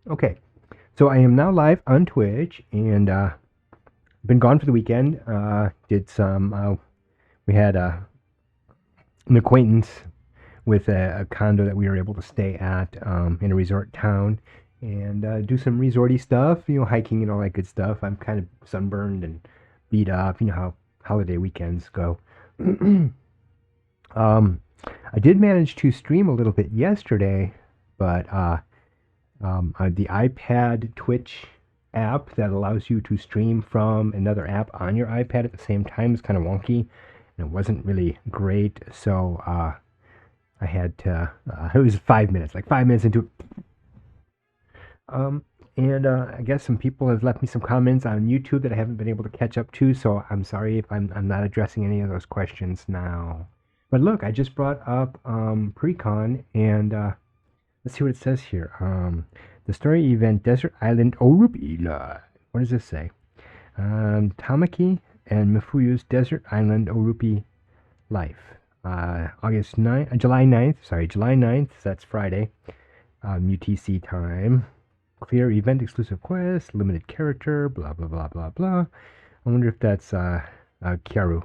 Okay, so I am now live on Twitch, and been gone for the weekend. Did some. We had an acquaintance with a condo that we were able to stay at in a resort town, and do some resorty stuff. Hiking and all that good stuff. I'm kind of sunburned and beat up. You know how holiday weekends go. um, I did manage to stream a little bit yesterday, but the iPad Twitch app that allows you to stream from another app on your iPad at the same time is kind of wonky, and it wasn't really great. So I had to. It was 5 minutes, like 5 minutes into it. Um, and I guess some people have left me some comments on YouTube that I haven't been able to catch up to. So I'm sorry if I'm not addressing any of those questions now. But look, I just brought up Precon, and let's see what it says here. The story event Desert Island Orupila. What does this say? Tamaki and Mifuyu's Desert Island Orupi Life. July 9th. Sorry, July 9th. That's Friday. UTC time. Clear event exclusive quest. Limited character. Blah, blah, blah, blah, blah. I wonder if that's Kyaru.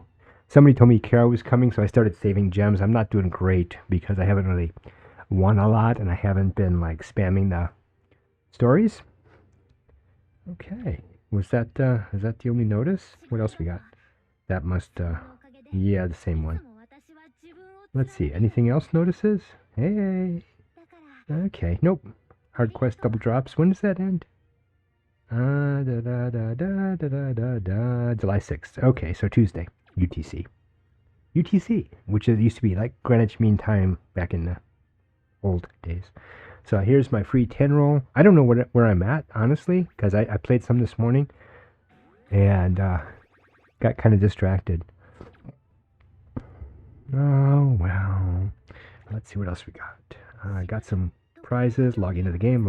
Somebody told me Kyaru was coming, so I started saving gems. I'm not doing great because I haven't really won a lot, and I haven't been like spamming the stories. Okay, is that the only notice? What else we got? That must yeah, the same one. Let's see, anything else notices? Hey, okay, nope. Hard quest double drops. When does that end? July 6th. Okay, so Tuesday. UTC. UTC, which it used to be like Greenwich Mean Time back in the old days. So here's my free 10 roll. I don't know where I'm at, honestly, because I played some this morning and got kind of distracted. Oh, well. Let's see what else we got. I got some prizes. Log into the game.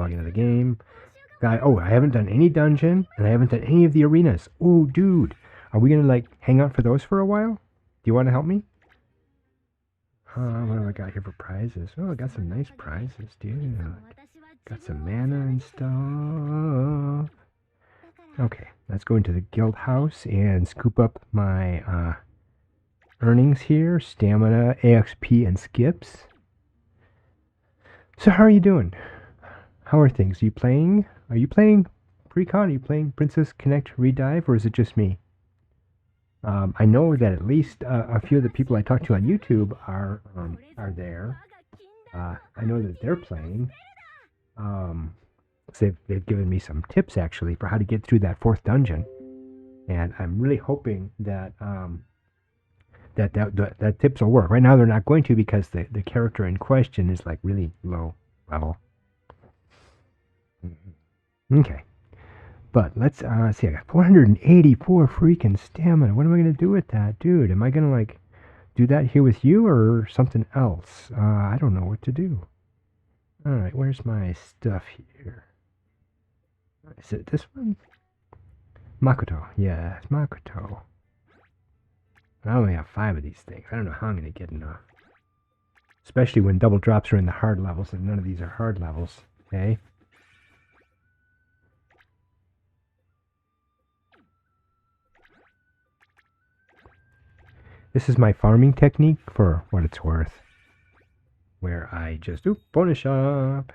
I haven't done any dungeon, and I haven't done any of the arenas. Oh, dude. Are we going to, like, hang out for those for a while? Do you want to help me? What do I got here for prizes? Oh, I got some nice prizes, dude. Got some mana and stuff. Okay, let's go into the guild house and scoop up my earnings here. Stamina, AXP, and skips. So how are you doing? How are things? Are you playing Precon? Are you playing Princess Connect Redive, or is it just me? I know that at least a few of the people I talk to on YouTube are there. I know that they're playing. They've given me some tips actually for how to get through that fourth dungeon, and I'm really hoping that that tips will work. Right now they're not going to because the character in question is like really low level. Okay. But let's see, I got 484 freaking stamina. What am I going to do with that? Dude, am I going to, like, do that here with you or something else? I don't know what to do. Alright, where's my stuff here? Is it this one? Makoto. Yeah, it's Makoto. I only have 5 of these things. I don't know how I'm going to get enough. Especially when double drops are in the hard levels, and none of these are hard levels. Okay? This is my farming technique for what it's worth. Where I just, bonus shop.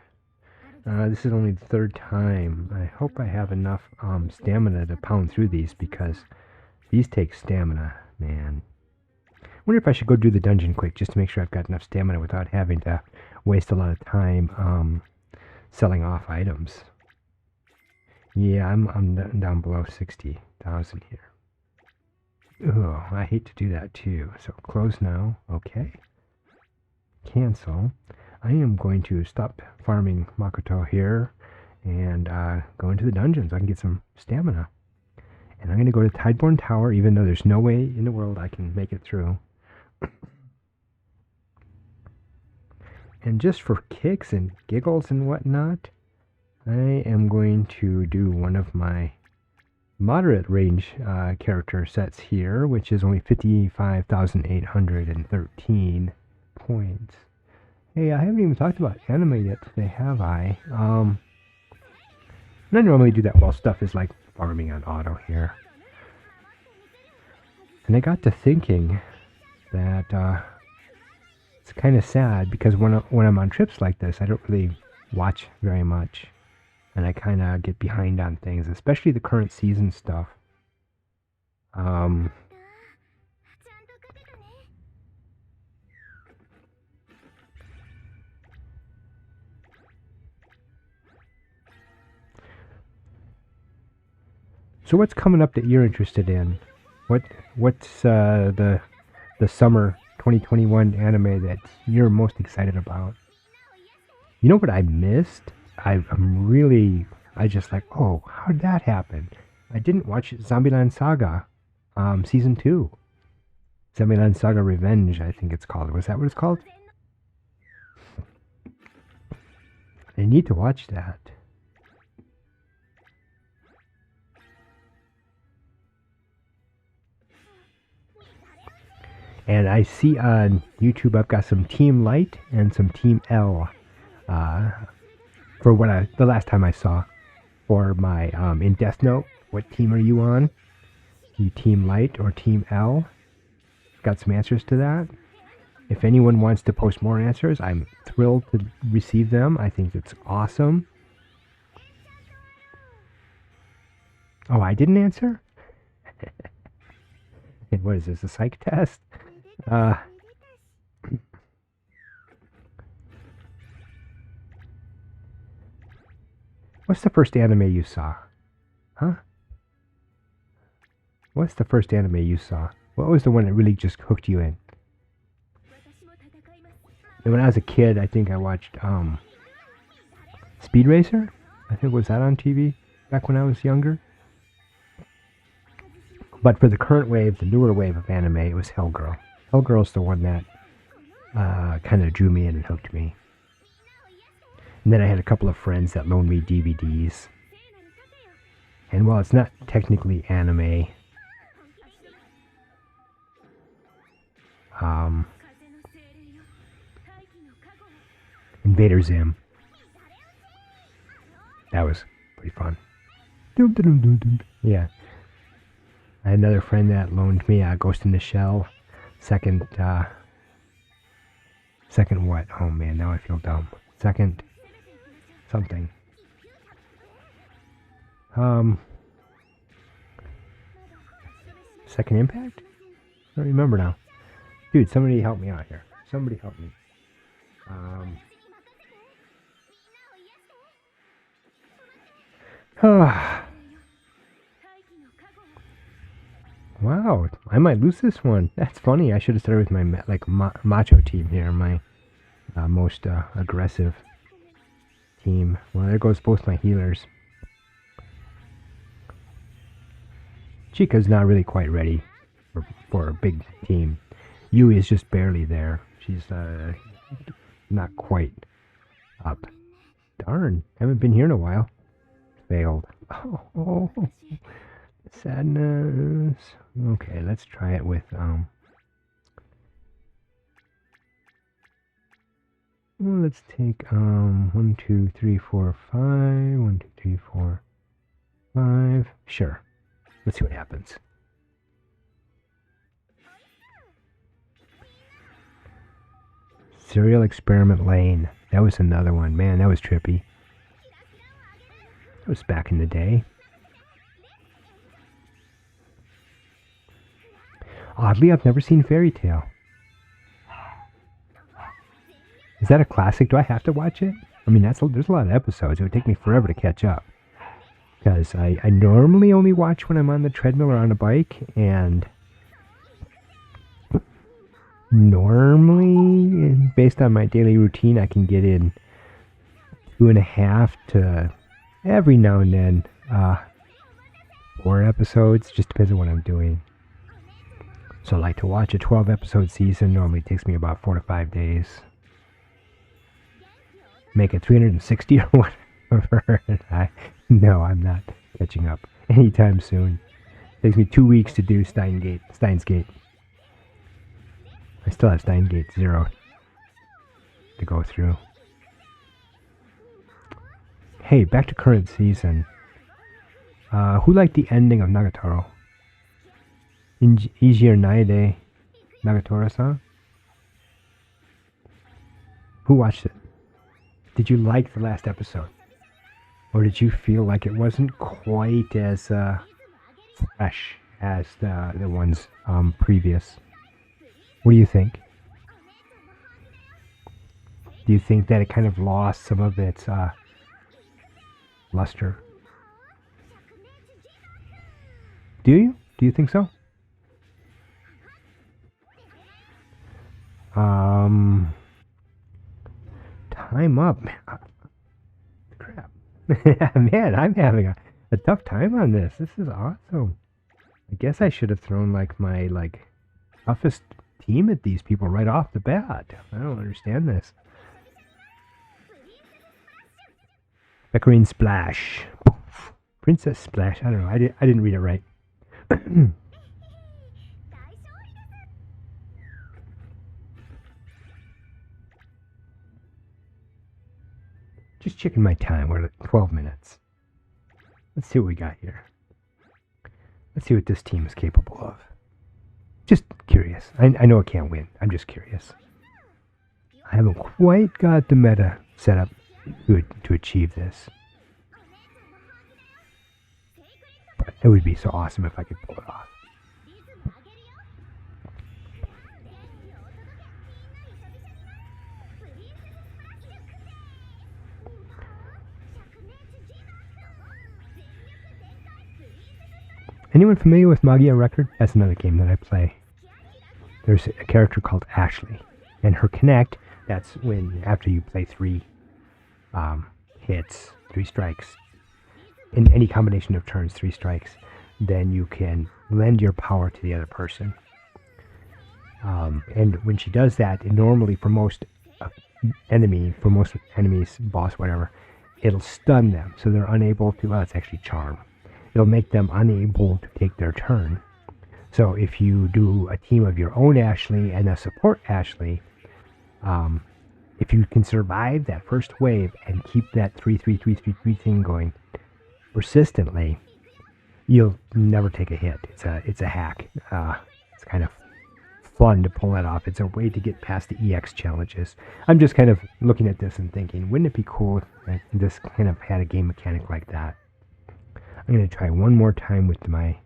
This is only the 3rd time. I hope I have enough stamina to pound through these because these take stamina, man. I wonder if I should go do the dungeon quick just to make sure I've got enough stamina without having to waste a lot of time selling off items. Yeah, I'm down below 60,000 here. Oh, I hate to do that too. So close now. Okay. Cancel. I am going to stop farming Makoto here and go into the dungeon so I can get some stamina. And I'm going to go to Tideborne Tower even though there's no way in the world I can make it through. And just for kicks and giggles and whatnot, I am going to do one of my moderate range character sets here, which is only 55,813 points. Hey, I haven't even talked about anime yet today, have I? And I normally do that while stuff is like farming on auto here. And I got to thinking that it's kind of sad because when I'm on trips like this, I don't really watch very much. And I kind of get behind on things, especially the current season stuff. So what's coming up that you're interested in? What's the summer 2021 anime that you're most excited about? You know what I missed? I just like, oh, how did that happen? I didn't watch Zombieland Saga, season 2. Zombieland Saga Revenge, I think it's called. Was that what it's called? I need to watch that. And I see on YouTube I've got some Team Light and some Team L. For the last time I saw for my in Deathnote, what team are you on? You Team Light or Team L? Got some answers to that. If anyone wants to post more answers, I'm thrilled to receive them. I think it's awesome. Oh, I didn't answer? What is this, a psych test? What's the first anime you saw? Huh? What's the first anime you saw? What was the one that really just hooked you in? And when I was a kid, I think I watched Speed Racer. I think was that on TV back when I was younger. But for the current wave, the newer wave of anime, it was Hellgirl. Hellgirl's the one that kind of drew me in and hooked me. And then I had a couple of friends that loaned me DVDs. And while it's not technically anime, Invader Zim. That was pretty fun. Yeah. I had another friend that loaned me Ghost in the Shell. Second what? Oh man, now I feel dumb. Second something. Second Impact? I don't remember now. Dude, somebody help me out here. Somebody help me. Wow, I might lose this one. That's funny. I should have started with my macho team here, my most aggressive team. Well, there goes both my healers. Chica's not really quite ready for a big team. Yui is just barely there. She's not quite up. Darn, haven't been here in a while. Failed. Oh, sadness. Okay, let's try it with well, let's take 1, 2, 3, 4, 5. 1, 2, 3, 4, 5. Sure. Let's see what happens. Serial Experiment Lane. That was another one. Man, that was trippy. That was back in the day. Oddly, I've never seen Fairy Tail. Is that a classic? Do I have to watch it? I mean, there's a lot of episodes. It would take me forever to catch up. Because I normally only watch when I'm on the treadmill or on a bike, and normally, based on my daily routine, I can get in 2.5 to every now and then 4 episodes. Just depends on what I'm doing. So like to watch a 12 episode season normally takes me about 4 to 5 days. Make it 360 or whatever. No, I'm not catching up anytime soon. It takes me 2 weeks to do Steins Gate. I still have Steins Gate 0 to go through. Hey, back to current season. Who liked the ending of Nagatoro? Ijir Naide Nagatoro-san? Who watched it? Did you like the last episode? Or did you feel like it wasn't quite as fresh as the ones previous? What do you think? Do you think that it kind of lost some of its luster? Do you? Do you think so? Time up. Crap. Man, I'm having a tough time on this. This is awesome. I guess I should have thrown like my toughest team at these people right off the bat. I don't understand this. Pecorine Splash. Princess Splash. I don't know. I didn't read it right. Just checking my time. We're at 12 minutes. Let's see what we got here. Let's see what this team is capable of. Just curious. I know it can't win. I'm just curious. I haven't quite got the meta set up to achieve this. But it would be so awesome if I could pull it off. Anyone familiar with Magia Record? That's another game that I play. There's a character called Ashley, and her connect, that's when after you play 3 hits, 3 strikes, in any combination of turns, 3 strikes, then you can lend your power to the other person. And when she does that, normally for most enemies, boss, whatever, it'll stun them, so they're unable to, well, it's actually charm. It'll make them unable to take their turn. So if you do a team of your own Ashley and a support Ashley, if you can survive that first wave and keep that 3-3-3-3-3 thing going persistently, you'll never take a hit. It's a hack. It's kind of fun to pull that off. It's a way to get past the EX challenges. I'm just kind of looking at this and thinking, wouldn't it be cool if this kind of had a game mechanic like that? I'm going to try one more time with my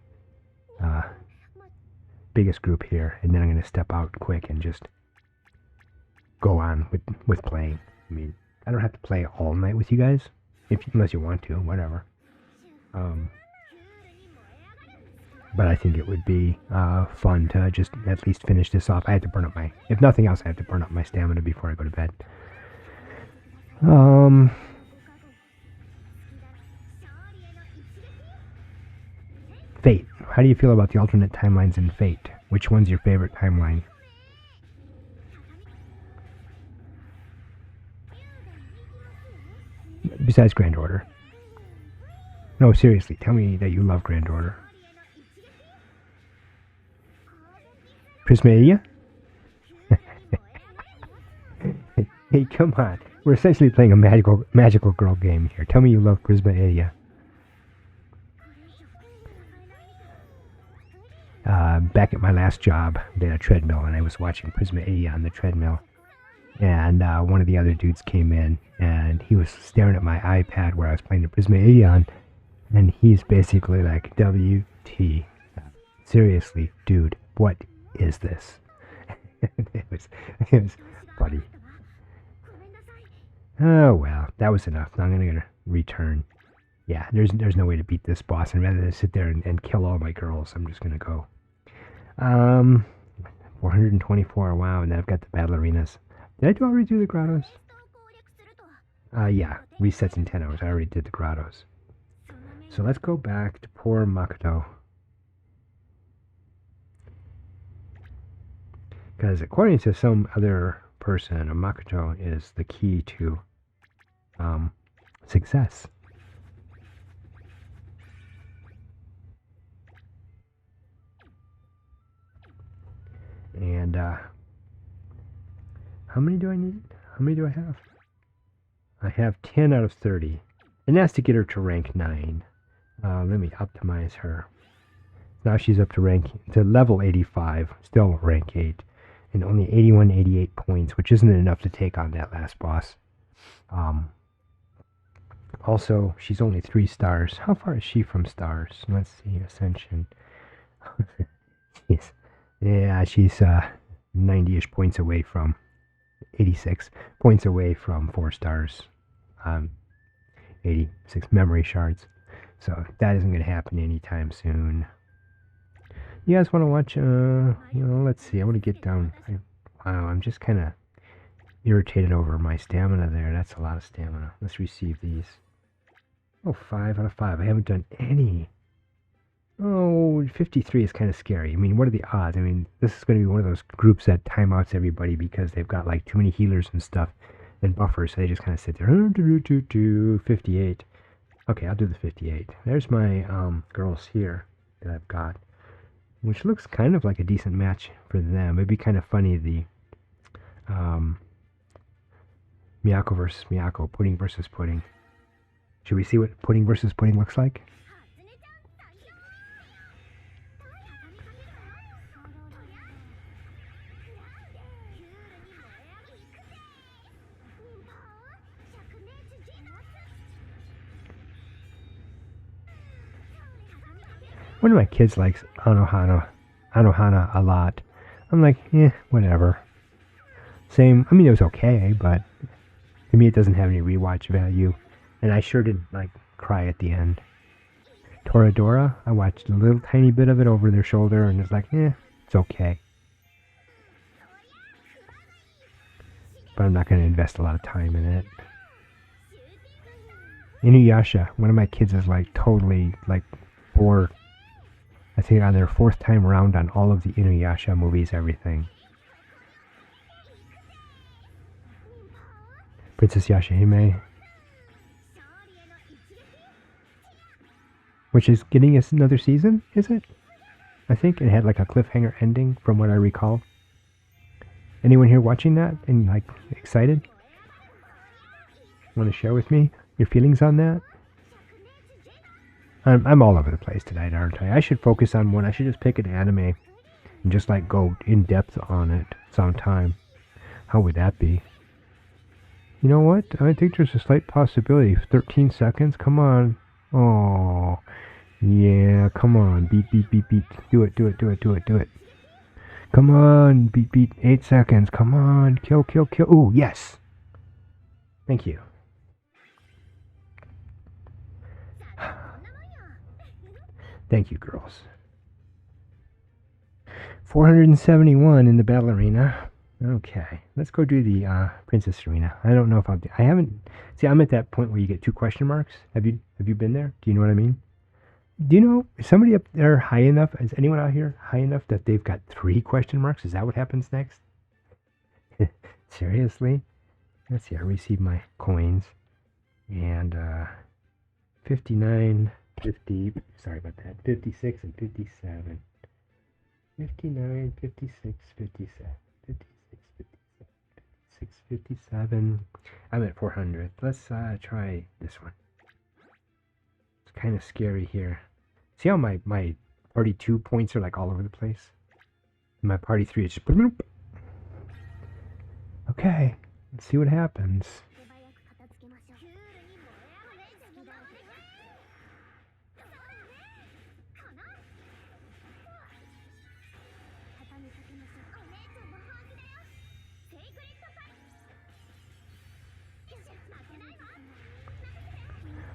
biggest group here, and then I'm going to step out quick and just go on with playing. I mean, I don't have to play all night with you guys, unless you want to, whatever. But I think it would be fun to just at least finish this off. I had to burn up if nothing else, I have to burn up my stamina before I go to bed. Fate. How do you feel about the alternate timelines in Fate? Which one's your favorite timeline? Besides Grand Order. No, seriously, tell me that you love Grand Order. Prismadia? Hey, come on. We're essentially playing a magical girl game here. Tell me you love Prismadia. Back at my last job, they had a treadmill, and I was watching Prismadia on the treadmill. And one of the other dudes came in, and he was staring at my iPad where I was playing the Prismadia on, and he's basically like, WT. Seriously, dude, what is this? it was funny. Oh, well, that was enough. Now I'm going to return. Yeah, there's no way to beat this boss, and rather than sit there and kill all my girls, I'm just going to go. 424, wow, and then I've got the battle arenas. Did I already do the grottos? Yeah, resets in 10 hours. I already did the grottos. So let's go back to poor Makoto. Because according to some other person, a Makoto is the key to success. And how many do I need? How many do I have? I have 10 out of 30. And that's to get her to rank 9. Let me optimize her. Now she's up to level 85, still rank 8, and only 81, 88 points, which isn't enough to take on that last boss. Also, she's only 3 stars. How far is she from stars? Let's see, Ascension. she's 90-ish points away from 86 points away from 4 stars. 86 memory shards. So that isn't going to happen anytime soon. You guys want to watch, let's see. I want to get down. Wow, I'm just kind of irritated over my stamina there. That's a lot of stamina. Let's receive these. Oh, 5 out of 5. I haven't done any. Oh, 53 is kind of scary. I mean, what are the odds? I mean, this is going to be one of those groups that timeouts everybody because they've got like too many healers and stuff and buffers, so they just kind of sit there. 58. Okay, I'll do the 58. There's my girls here that I've got, which looks kind of like a decent match for them. It'd be kind of funny, the Miyako versus Miyako, pudding versus pudding. Should we see what pudding versus pudding looks like? One of my kids likes Anohana a lot. I'm like, whatever. Same, I mean, it was okay, but to me it doesn't have any rewatch value. And I sure didn't, cry at the end. Toradora, I watched a little tiny bit of it over their shoulder, and it's like, it's okay. But I'm not going to invest a lot of time in it. Inuyasha, one of my kids is totally bored. I think on their 4th time around on all of the Inuyasha movies, everything. Princess Yashahime, which is getting us another season, is it? I think it had a cliffhanger ending from what I recall. Anyone here watching that and excited? Want to share with me your feelings on that? I'm all over the place tonight, aren't I? I should focus on one. I should just pick an anime and just go in depth on it sometime. How would that be? You know what? I think there's a slight possibility. 13 seconds? Come on. Oh, yeah, come on. Beat. Do it. Come on. Beat. 8 seconds. Come on. Kill. Ooh, yes. Thank you. Thank you, girls. 471 in the battle arena. Okay, let's go do the princess arena. I don't know if I haven't. See, I'm at that point where you get 2 question marks. Have you been there? Do you know what I mean? Do you know, is somebody up there high enough? Is anyone out here high enough that they've got 3 question marks? Is that what happens next? Seriously? Let's see. I received my coins and 59. 50, sorry about that, 56 and 57, 59, 56, 57, 56, 57, 56, 57, I'm at 400. Let's try this one. It's kind of scary here. See how my party 2 points are all over the place? My party 3 is just bloop. Okay, let's see what happens.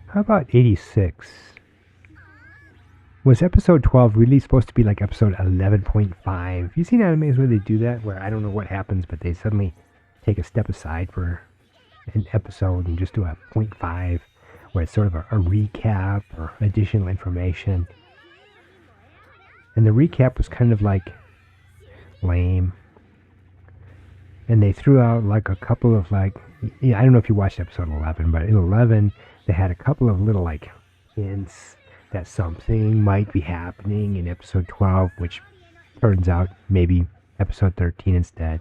How about 86? Was episode 12 really supposed to be episode 11.5? You seen animes where they do that? Where I don't know what happens, but they suddenly take a step aside for an episode and just do a 0.5, where it's sort of a recap or additional information. And the recap was kind of lame. And they threw out a couple of I don't know if you watched episode 11, but in 11 they had a couple of little hints that something might be happening in episode 12, which turns out maybe episode 13 instead.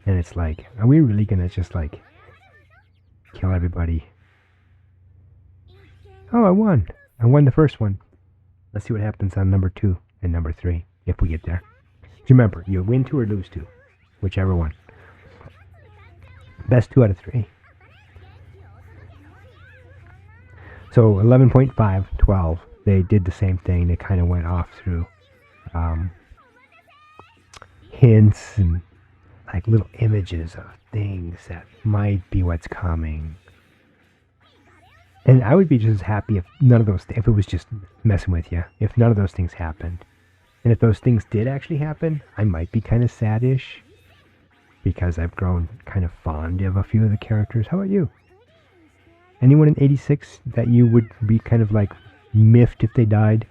And it's are we really gonna just kill everybody? Oh, I won. I won the first one. Let's see what happens on number 2 and number 3 if we get there. Remember, you win 2 or lose 2, whichever one. Best 2 out of 3. So 11.5, 12, they did the same thing. They kind of went off through hints and like little images of things that might be what's coming. And I would be just as happy if none of those, if it was just messing with you, if none of those things happened. And if those things did actually happen, I might be kind of sad-ish because I've grown kind of fond of a few of the characters. How about you? Anyone in 86 that you would be kind of like miffed if they died?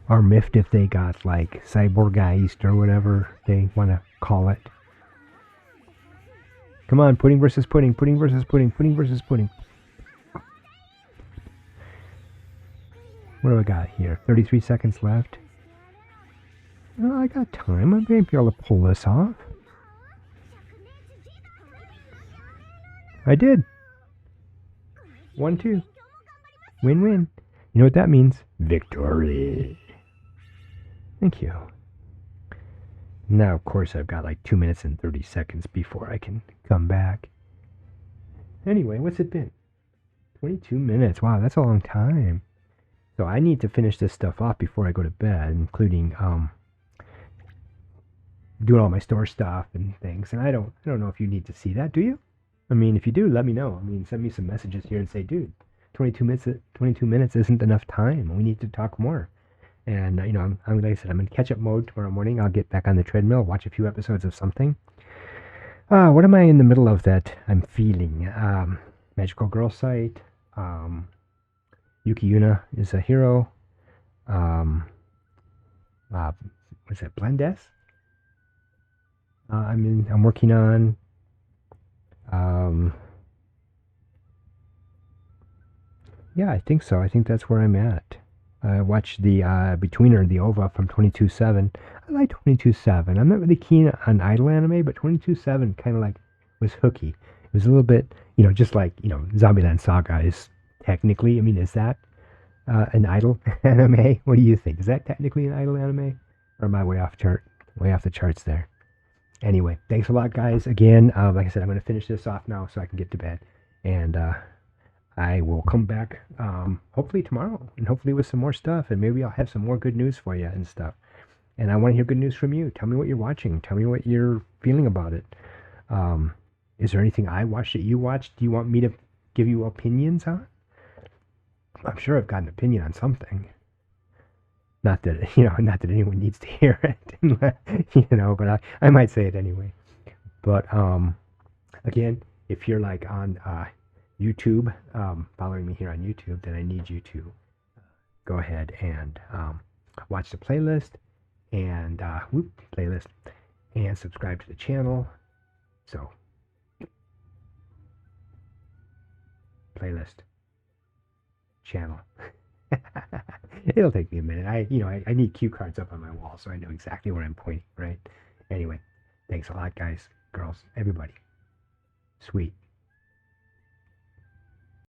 Or miffed if they got like cyborgized or whatever they want to call it? Come on, pudding versus pudding, pudding versus pudding, pudding versus pudding. What do I got here? 33 seconds left. Oh, I got time. I may be able to pull this off. I did. 1-2. Win-win. You know what that means? Victory. Thank you. Now, of course, I've got like 2 minutes and 30 seconds before I can come back. Anyway, what's it been? 22 minutes. Wow, that's a long time. So I need to finish this stuff off before I go to bed, including doing all my store stuff and things. And I don't know if you need to see that, do you? I mean, if you do, let me know. I mean, send me some messages here and say, dude, 22 minutes isn't enough time. We need to talk more. And you know, I'm like I said, I'm in catch-up mode tomorrow morning. I'll get back on the treadmill, watch a few episodes of something. What am I in the middle of that I'm feeling? Magical Girl Site. Yuki Yuna is a hero. What's that? Blendes? I'm working on. Yeah, I think so. I think that's where I'm at. I watched the Betweener, the OVA from 22/7. I like 22/7. I'm not really keen on idol anime, but 22/7 kind of like was hooky. It was a little bit, you know, just like, you know, Zombieland Saga is technically, I mean, is that an idol anime? What do you think? Is that technically an idol anime? Or am I way off the charts there? Anyway, thanks a lot, guys. Again, like I said, I'm going to finish this off now so I can get to bed. And I will come back hopefully tomorrow, and hopefully with some more stuff, and maybe I'll have some more good news for you and stuff. And I want to hear good news from you. Tell me what you're watching. Tell me what you're feeling about it. Is there anything I watched that you watched? Do you want me to give you opinions on? I'm sure I've got an opinion on something. Not that, you know, not that anyone needs to hear it, you know, but I might say it anyway. But again, if you're like on YouTube, following me here on YouTube, then I need you to go ahead and watch the playlist and playlist and subscribe to the channel. So playlist channel. It'll take me a minute. I need cue cards up on my wall so I know exactly where I'm pointing, right? Anyway, thanks a lot, guys, girls, everybody. Sweet.